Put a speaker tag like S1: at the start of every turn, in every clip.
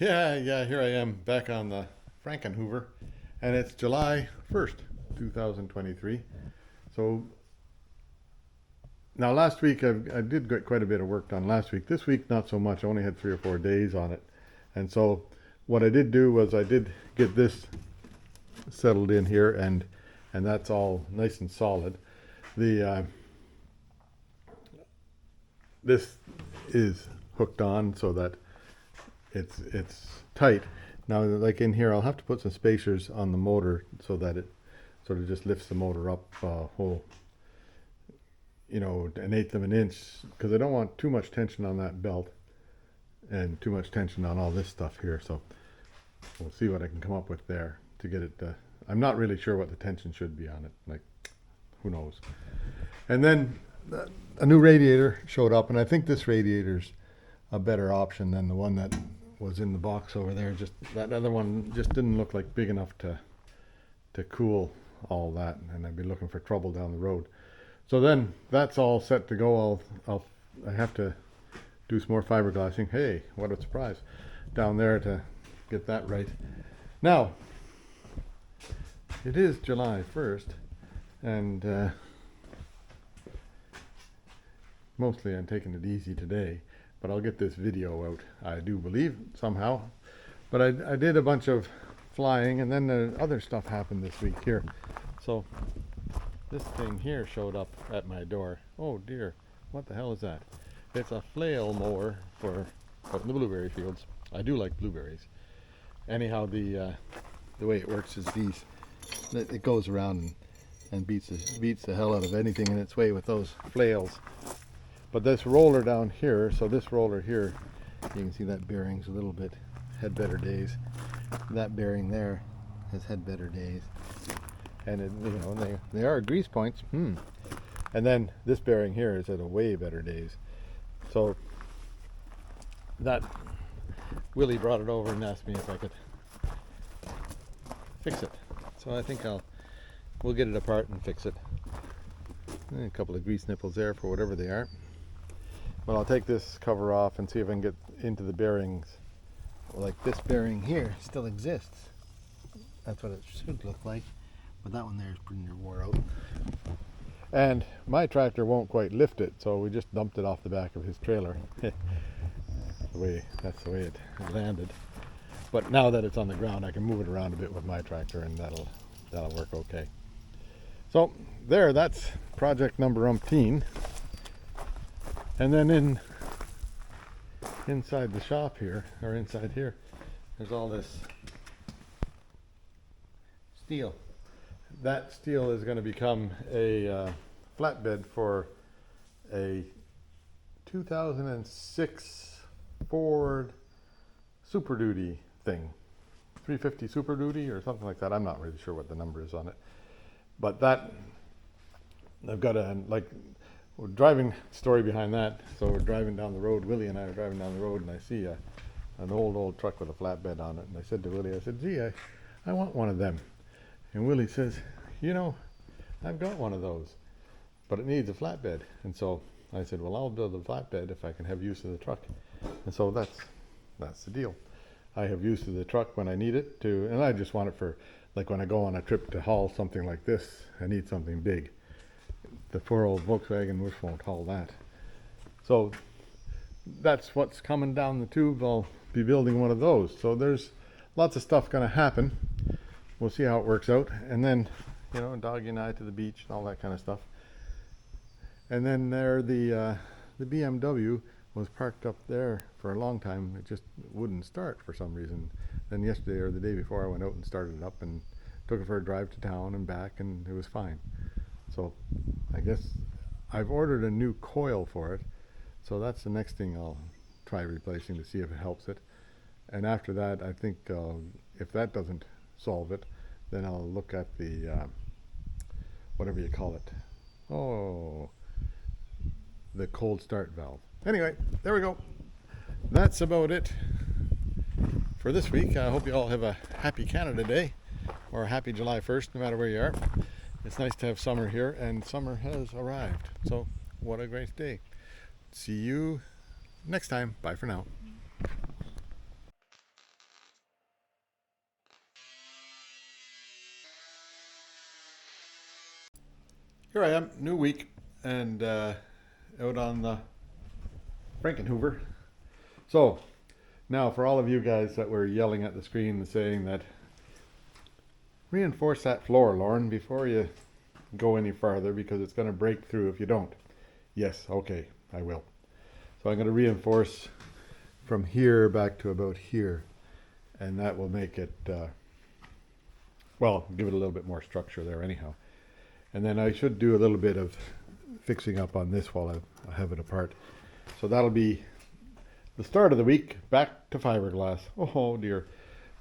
S1: Yeah, here I am back on the Frankenhoover, and it's July 1st, 2023. So now last week I did get quite a bit of work done last week. This week, not so much. I only had 3 or 4 days on it. And so what I did do was I did get this settled in here, and that's all nice and solid. The This is hooked on so that it's tight. Now, like in here, I'll have to put some spacers on the motor so that it sort of just lifts the motor up whole, an eighth of an inch, because I don't want too much tension on that belt and too much tension on all this stuff here. So we'll see what I can come up with there to get it. I'm not really sure what the tension should be on it. Like, who knows? And then a new radiator showed up, and I think this radiator's a better option than the one that was in the box over there. Just that other one just didn't look like big enough to cool all that, and I'd be looking for trouble down the road. So then that's all set to go. I have to do some more fiberglassing. Hey, what a surprise down there to get that right. Now it is July 1st, and mostly I'm taking it easy today, but I'll get this video out, I do believe, somehow. But I did a bunch of flying, and then the other stuff happened this week here. So this thing here showed up at my door. Oh dear, what the hell is that? It's a flail mower for out in the blueberry fields. I do like blueberries. Anyhow, the way it works is it goes around and beats the hell out of anything in its way with those flails. But this roller down here, so this roller here, you can see that bearing's a little bit had better days. That bearing there has had better days, and they are grease points. And then this bearing here is at a way better days. So that Willie brought it over and asked me if I could fix it. So I think we'll get it apart and fix it. And a couple of grease nipples there for whatever they are. But I'll take this cover off and see if I can get into the bearings. Like this bearing here still exists. That's what it should look like. But that one there is pretty near wore out. And my tractor won't quite lift it, so we just dumped it off the back of his trailer. That's the way it landed. But now that it's on the ground, I can move it around a bit with my tractor, and that'll work okay. So that's project number umpteen. And then inside the shop here, or inside here, there's all this steel. That steel is going to become a flatbed for a 2006 Ford Super Duty thing. 350 Super Duty or something like that. I'm not really sure what the number is on it. But that, I've got driving story behind that. So we're driving down the road, Willie and I are driving down the road, and I see an old truck with a flatbed on it. And I said to Willie, I said, gee, I want one of them. And Willie says, I've got one of those, but it needs a flatbed. And so I said, well, I'll build a flatbed if I can have use of the truck. And so that's the deal. I have use of the truck when I need it to, and I just want it for, like when I go on a trip to haul something like this, I need something big. The poor old Volkswagen Bush won't haul that. So that's what's coming down the tube. I'll be building one of those. So there's lots of stuff going to happen. We'll see how it works out. And then, doggy and I to the beach and all that kind of stuff. And then there, the BMW was parked up there for a long time. It just wouldn't start for some reason. Then yesterday or the day before, I went out and started it up and took it for a drive to town and back, and it was fine. So I guess I've ordered a new coil for it. So that's the next thing I'll try replacing to see if it helps it. And after that, I think if that doesn't solve it, then I'll look at the, whatever you call it. Oh, the cold start valve. Anyway, there we go. That's about it for this week. I hope you all have a happy Canada Day or a happy July 1st, no matter where you are. It's nice to have summer here, and summer has arrived. So what a great day. See you next time. Bye for now. Here I am, new week, and out on the Frankenhoover. So, now for all of you guys that were yelling at the screen and saying that, reinforce that floor, Lauren, before you go any farther because it's going to break through if you don't. Yes, okay, I will. So I'm going to reinforce from here back to about here, and that will make it, well, give it a little bit more structure there anyhow. And then I should do a little bit of fixing up on this while I have it apart. So that'll be the start of the week, back to fiberglass. Oh dear.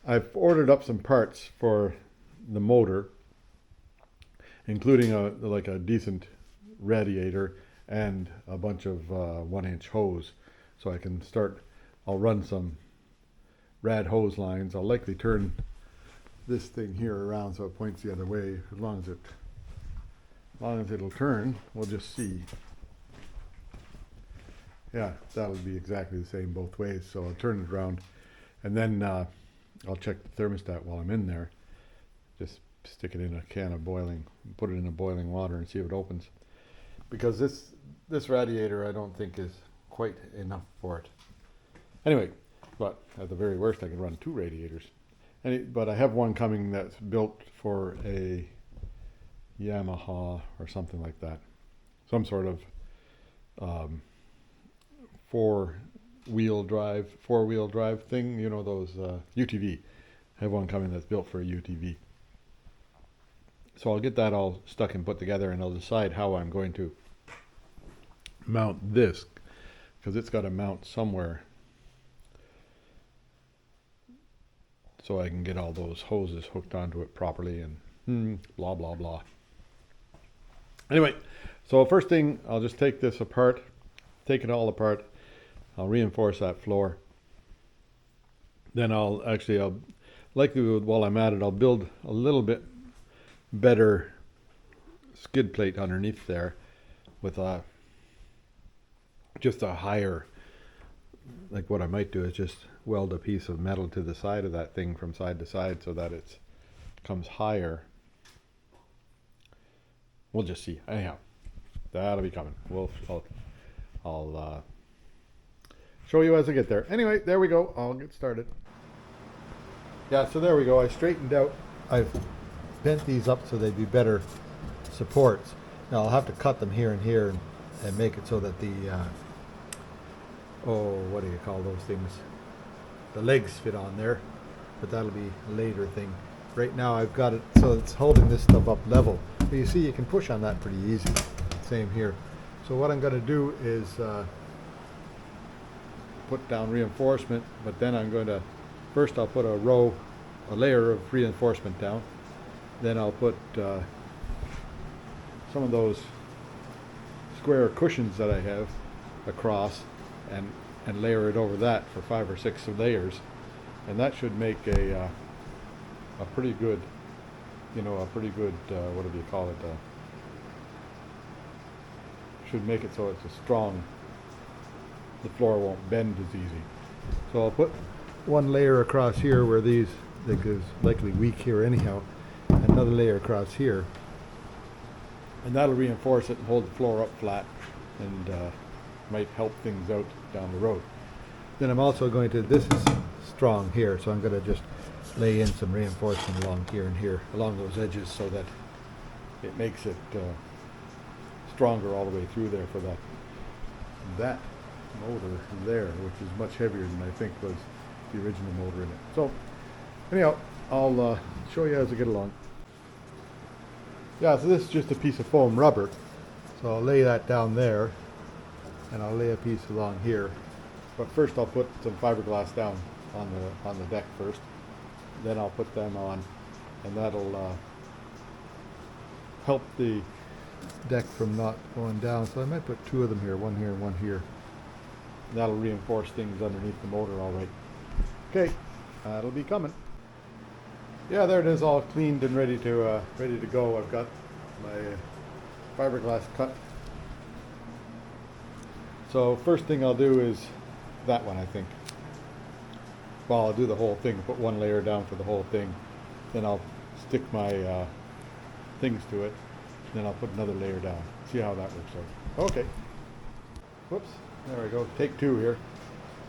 S1: I've ordered up some parts for the motor, including a decent radiator and a bunch of 1-inch hose. So I can start, I'll run some rad hose lines. I'll likely turn this thing here around so it points the other way, as long as it'll turn. We'll just see. Yeah, that'll be exactly the same both ways. So I'll turn it around, and then I'll check the thermostat while I'm in there. Just stick it in a can of boiling, put it in a boiling water and see if it opens. Because this radiator I don't think is quite enough for it. Anyway, but at the very worst I can run 2 radiators. But I have one coming that's built for a Yamaha or something like that. Some sort of four-wheel drive thing, you know, those UTV. I have one coming that's built for a UTV. So I'll get that all stuck and put together, and I'll decide how I'm going to mount this, because it's got to mount somewhere so I can get all those hoses hooked onto it properly and blah blah blah. Anyway, so first thing, I'll just take this apart, take it all apart. I'll reinforce that floor. Then I'll likely while I'm at it, I'll build a little bit better skid plate underneath there with just a higher, like what I might do is just weld a piece of metal to the side of that thing from side to side so that it comes higher. We'll just see. Anyhow, that'll be coming. I'll show you as I get there. Anyway, there we go. I'll get started. Yeah, so there we go. I straightened out. I've bent these up so they'd be better supports. Now I'll have to cut them here and here and make it so that the what do you call those things? The legs fit on there, but that'll be a later thing. Right now I've got it so it's holding this stuff up level. But you see, you can push on that pretty easy. Same here. So what I'm going to do is put down reinforcement, but then I'm going to, first I'll put a layer of reinforcement down. Then I'll put some of those square cushions that I have across and layer it over that for 5 or 6 layers, and that should make a pretty good, what do you call it? Should make it so it's a strong. The floor won't bend as easy. So I'll put one layer across here where these, I think, is likely weak here anyhow. Another layer across here, and that'll reinforce it and hold the floor up flat, and might help things out down the road. Then I'm also going to, this is strong here, so I'm going to just lay in some reinforcement along here and here, along those edges, so that it makes it stronger all the way through there for that motor there, which is much heavier than I think was the original motor in it. So anyhow, I'll show you as I get along. Yeah, so this is just a piece of foam rubber. So I'll lay that down there, and I'll lay a piece along here. But first I'll put some fiberglass down on the deck first. Then I'll put them on, and that'll help the deck from not going down. So I might put 2 of them here, one here and one here. And that'll reinforce things underneath the motor all right. Okay, that'll be coming. Yeah, there it is, all cleaned and ready to go. I've got my fiberglass cut. So first thing I'll do is that one, I think. Well, I'll do the whole thing, put one layer down for the whole thing. Then I'll stick my things to it. Then I'll put another layer down. See how that works out. Okay. Whoops. There we go. Take two here.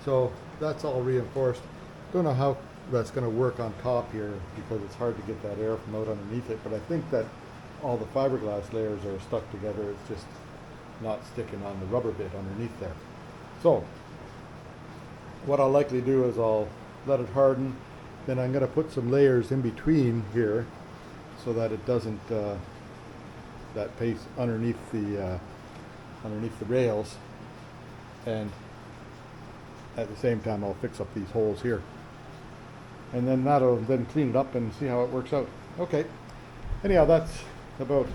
S1: So that's all reinforced. Don't know how that's going to work on top here because it's hard to get that air from out underneath it. But I think that all the fiberglass layers are stuck together. It's just not sticking on the rubber bit underneath there. So what I'll likely do is I'll let it harden. Then I'm going to put some layers in between here so that it doesn't that paste underneath the rails, and at the same time I'll fix up these holes here, and then that'll then clean it up and see how it works out. Okay. Anyhow, that's about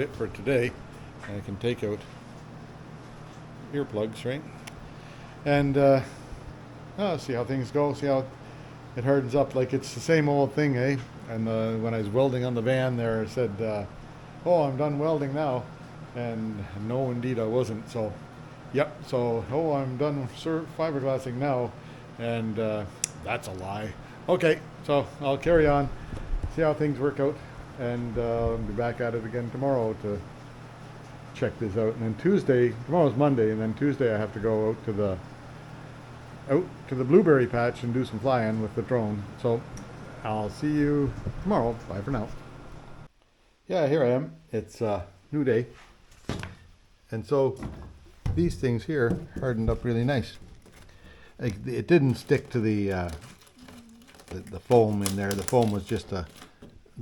S1: it for today. I can take out earplugs, right? And see how things go. See how it hardens up. Like it's the same old thing, eh? And when I was welding on the van there, I said, oh, I'm done welding now. And no, indeed I wasn't. So, yep. So, oh, I'm done fiberglassing now. And that's a lie. Okay, so I'll carry on, see how things work out. And I'll be back at it again tomorrow to check this out. And then Tuesday, tomorrow's Monday, and then Tuesday I have to go out to the blueberry patch and do some flying with the drone. So I'll see you tomorrow. Bye for now. Yeah, here I am. It's a new day. And so these things here hardened up really nice. It didn't stick to the foam in there. The foam was just the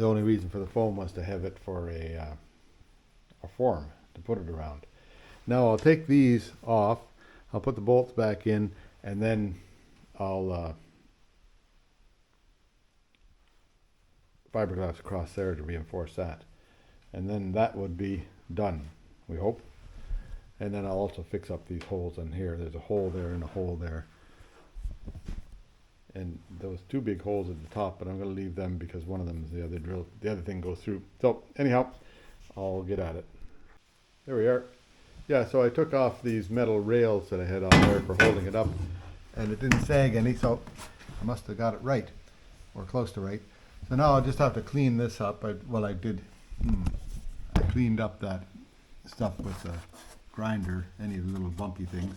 S1: only reason for the foam was to have it for a form to put it around. Now I'll take these off. I'll put the bolts back in, and then I'll fiberglass across there to reinforce that. And then that would be done, we hope. And then I'll also fix up these holes in here. There's a hole there and a hole there. And those two big holes at the top, but I'm going to leave them because one of them is the other thing goes through. So anyhow, I'll get at it. There we are. Yeah, so I took off these metal rails that I had on there for holding it up, and it didn't sag any, so I must have got it right, or close to right. So now I'll just have to clean this up. I cleaned up that stuff with a grinder, any of the little bumpy things,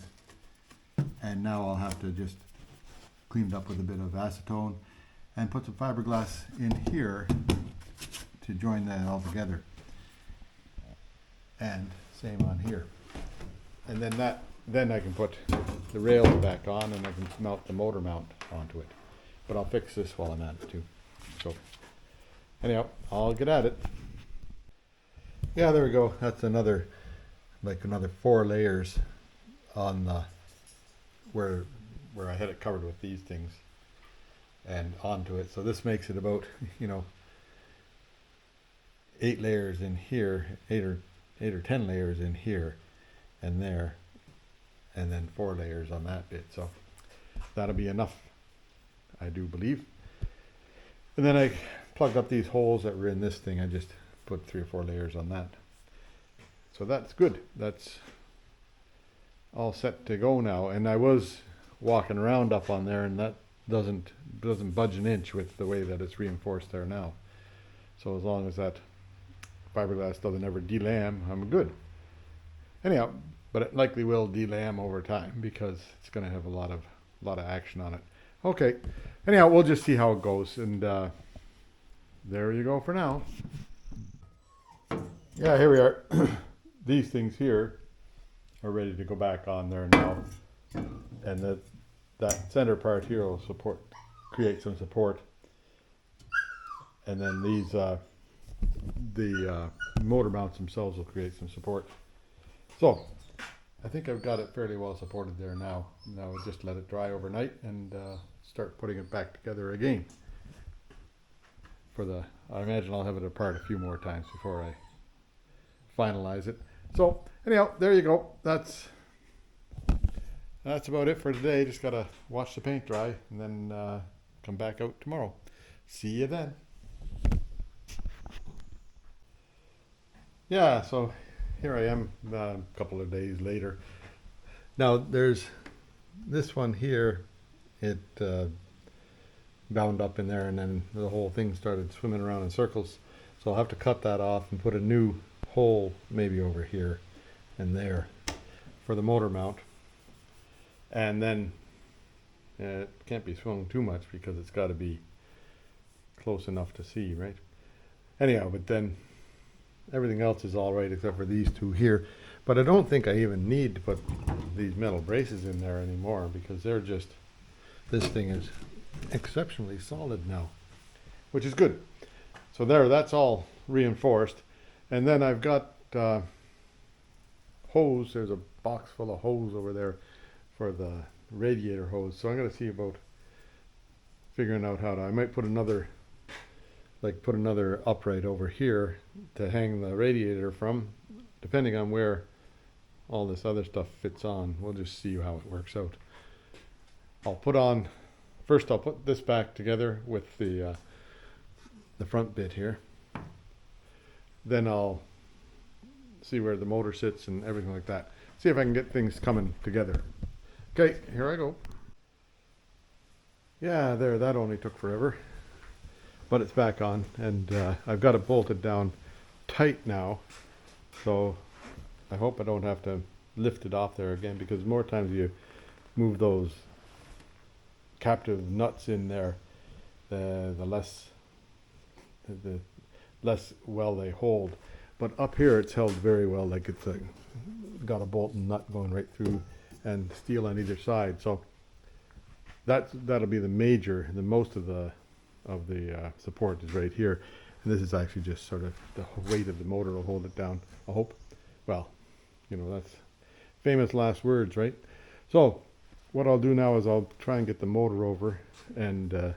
S1: and now I'll have to just clean it up with a bit of acetone and put some fiberglass in here to join that all together, and same on here. And then I can put the rails back on, and I can mount the motor mount onto it. But I'll fix this while I'm at it too. So anyhow, I'll get at it. Yeah, there we go. That's another 4 layers on the where I had it covered with these things and onto it. So this makes it about 8 layers in here, 8 or 10 layers in here and there, and then 4 layers on that bit. So that'll be enough, I do believe. And then I plugged up these holes that were in this thing. I just put 3 or 4 layers on that. So that's good. That's all set to go now. And I was walking around up on there, and that doesn't budge an inch with the way that it's reinforced there now. So as long as that fiberglass doesn't ever delam, I'm good. Anyhow, but it likely will delam over time because it's going to have a lot of action on it. Okay. Anyhow, we'll just see how it goes, and there you go for now. Yeah, here we are. These things here are ready to go back on there now, and that center part here will create some support, and then these the motor mounts themselves will create some support. So I think I've got it fairly well supported there now. Now I'll just let it dry overnight and start putting it back together again. I imagine I'll have it apart a few more times before I finalize it. So anyhow, there you go. That's about it for today. Just gotta watch the paint dry and then come back out tomorrow. See you then. Yeah, so here I am a couple of days later. Now there's this one here, it bound up in there, and then the whole thing started swimming around in circles. So I'll have to cut that off and put a new hole maybe over here and there for the motor mount. And then it can't be swung too much because it's got to be close enough to see, right? Anyhow, but then everything else is all right except for these two here. But I don't think I even need to put these metal braces in there anymore because they're just, this thing is exceptionally solid now, which is good. So there, that's all reinforced. And then I've got hose. There's a box full of hose over there for the radiator hose. So I'm going to see about figuring out how to, I might put another upright over here to hang the radiator from, depending on where all this other stuff fits on. We'll just see how it works out. First I'll put this back together with the front bit here. Then I'll see where the motor sits and everything like that. See if I can get things coming together. Okay, here I go. Yeah, there, that only took forever. But it's back on, and I've got it bolted down tight now. So I hope I don't have to lift it off there again, because more times you move those captive nuts in there, the less well they hold. But up here it's held very well, like it's got a bolt and nut going right through and steel on either side. So that'll be the most of the support is right here. And this is actually just sort of the weight of the motor will hold it down, I hope. Well, you know, that's famous last words, right? So what I'll do now is I'll try and get the motor over and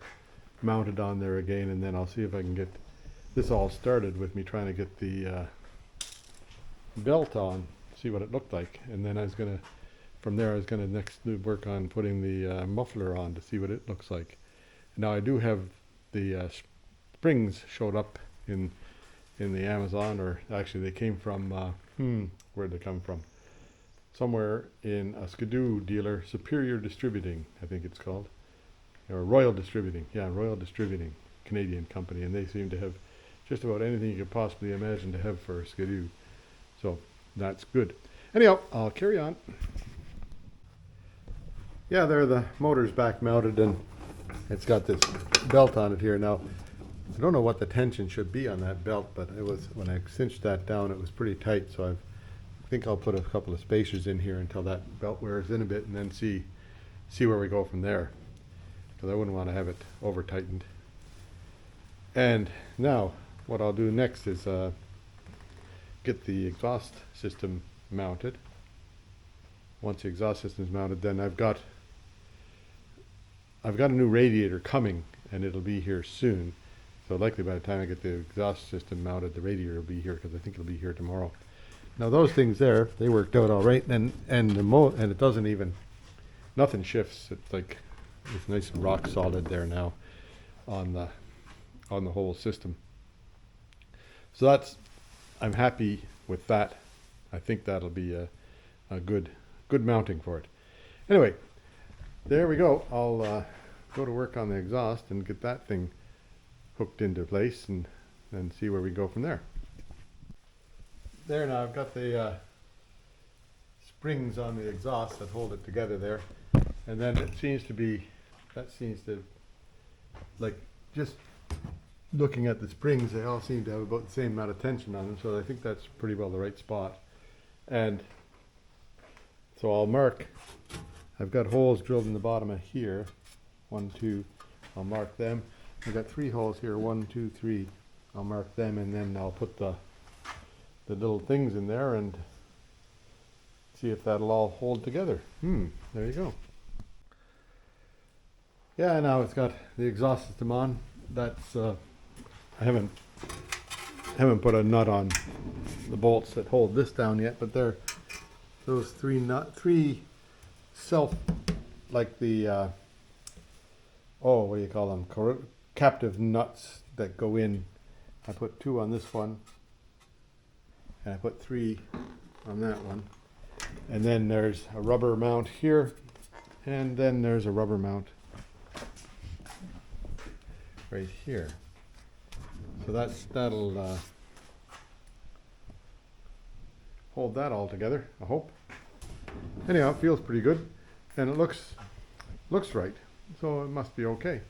S1: mount it on there again, and then I'll see if I can get this all started with me trying to get the belt on, see what it looked like. And then from there I was gonna next work on putting the muffler on to see what it looks like. Now I do have the springs showed up in the Amazon, or actually they came from where'd they come from? Somewhere in a Skidoo dealer, Superior Distributing, I think it's called, or Royal Distributing. Yeah, Royal Distributing, Canadian company, and they seem to have just about anything you could possibly imagine to have for Skidoo. So that's good. Anyhow, I'll carry on. Yeah, there the motor's back mounted, and it's got this belt on it here. Now, I don't know what the tension should be on that belt, but it was, when I cinched that down, it was pretty tight. So I think I'll put a couple of spacers in here until that belt wears in a bit, and then see where we go from there, because I wouldn't want to have it over tightened. And now what I'll do next is get the exhaust system mounted. Once the exhaust system is mounted, then I've got a new radiator coming, and it'll be here soon. So likely by the time I get the exhaust system mounted, the radiator will be here, because I think it'll be here tomorrow. Now those things there, they worked out all right, and it doesn't even, nothing shifts. It's like it's nice and rock solid there now on the whole system. So I'm happy with that. I think that'll be a good mounting for it. Anyway, there we go. I'll go to work on the exhaust and get that thing hooked into place, and see where we go from there. There, now I've got the springs on the exhaust that hold it together there, and then that seems to, like, just looking at the springs, they all seem to have about the same amount of tension on them, so I think that's pretty well the right spot. And so I'll mark, I've got holes drilled in the bottom of here, 1, 2, I'll mark them. I've got 3 holes here, 1, 2, 3, I'll mark them, and then I'll put the little things in there and see if that'll all hold together. There you go. Yeah, now it's got the exhaust system on. That's I haven't put a nut on the bolts that hold this down yet, but they're those 3 self, like the what do you call them, captive nuts that go in. I put 2 on this one, and I put 3 on that one, and then there's a rubber mount here, and then there's a rubber mount right here. So that'll hold that all together, I hope. Anyhow, it feels pretty good, and it looks right, so it must be okay.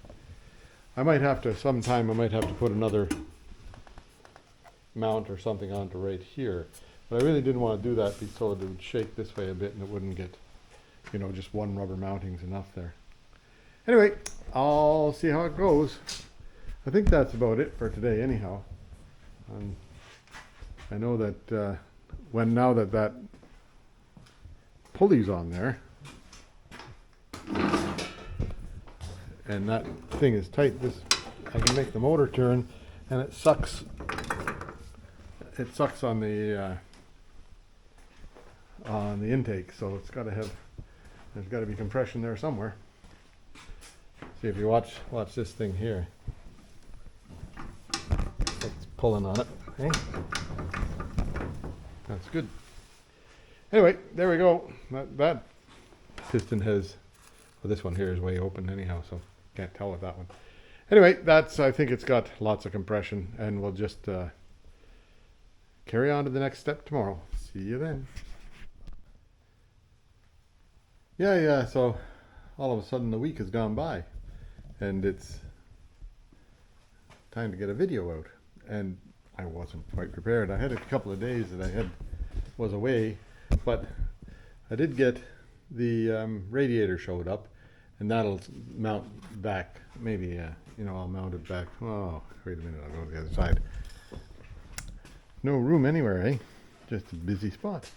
S1: I might have to put another mount or something onto right here, but I really didn't want to do that so it would shake this way a bit and it wouldn't get, just one rubber mounting's enough there. Anyway, I'll see how it goes. I think that's about it for today anyhow. I know that now that pulley's on there and that thing is tight, I can make the motor turn, and it sucks on the intake, so there's got to be compression there somewhere. See, if you watch this thing here, it's pulling on it. Okay? That's good. Anyway, there we go. That piston has, well, this one here is way open anyhow, so can't tell with that one. Anyway, I think it's got lots of compression, and we'll just carry on to the next step tomorrow. See you then. Yeah, so all of a sudden the week has gone by, and it's time to get a video out, and I wasn't quite prepared. I had a couple of days that I was away, but I did get the radiator showed up, and that'll mount back. Maybe I'll mount it back. Oh, wait a minute, I'll go to the other side. No room anywhere, eh? Just a busy spot.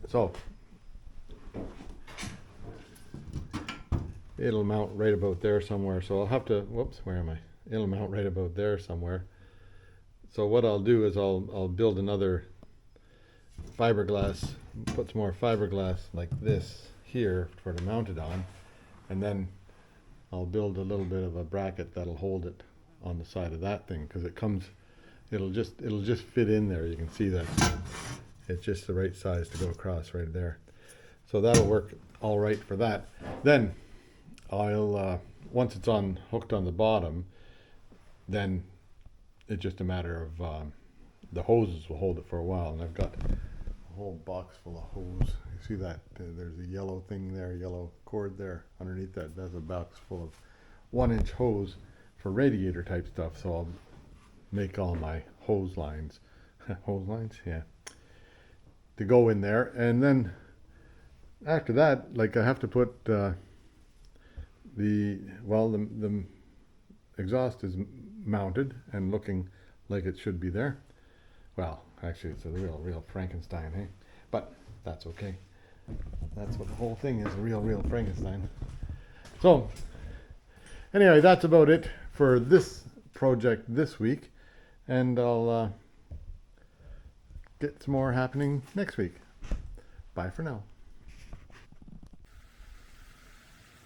S1: So it'll mount right about there somewhere. So I'll have to, whoops, where am I? It'll mount right about there somewhere. So what I'll do is I'll build another fiberglass, put some more fiberglass like this here to mount it on, and then I'll build a little bit of a bracket that'll hold it on the side of that thing, because it'll just fit in there. You can see that it's just the right size to go across right there. So that'll work all right for that. Then I'll once it's hooked on the bottom, then it's just a matter of the hoses will hold it for a while, and I've got a whole box full of hose. You see that there's a yellow thing there, yellow cord there underneath that. That's a box full of 1-inch hose for radiator type stuff. So I'll make all my hose lines hose lines, yeah, to go in there. And then after that, like, I have to put the exhaust is mounted and looking like it should be there. Well, actually it's a real Frankenstein, eh? But that's okay. That's what the whole thing is, a real Frankenstein. So anyway, that's about it for this project this week, and I'll get some more happening next week. Bye for now.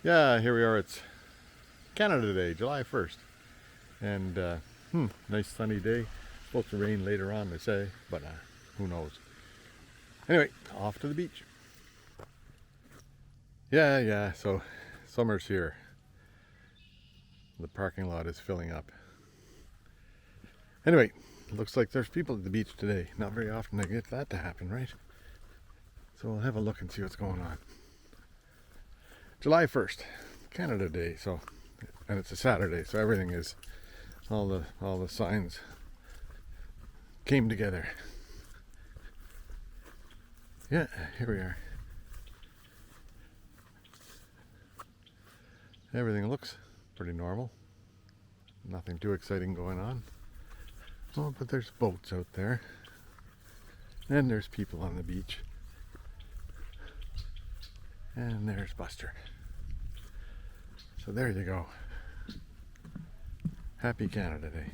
S1: Yeah, here we are. It's Canada Day, July 1st, and nice sunny day. Supposed to rain later on, they say, but who knows. Anyway, off to the beach. Yeah, so summer's here. The parking lot is filling up. Anyway, looks like there's people at the beach today. Not very often I get that to happen, right? So we'll have a look and see what's going on. July 1st, Canada Day, so, and it's a Saturday, so everything is, all the signs came together. Yeah, here we are. Everything looks pretty normal. Nothing too exciting going on. Oh, but there's boats out there. And there's people on the beach. And there's Buster. So there you go. Happy Canada Day.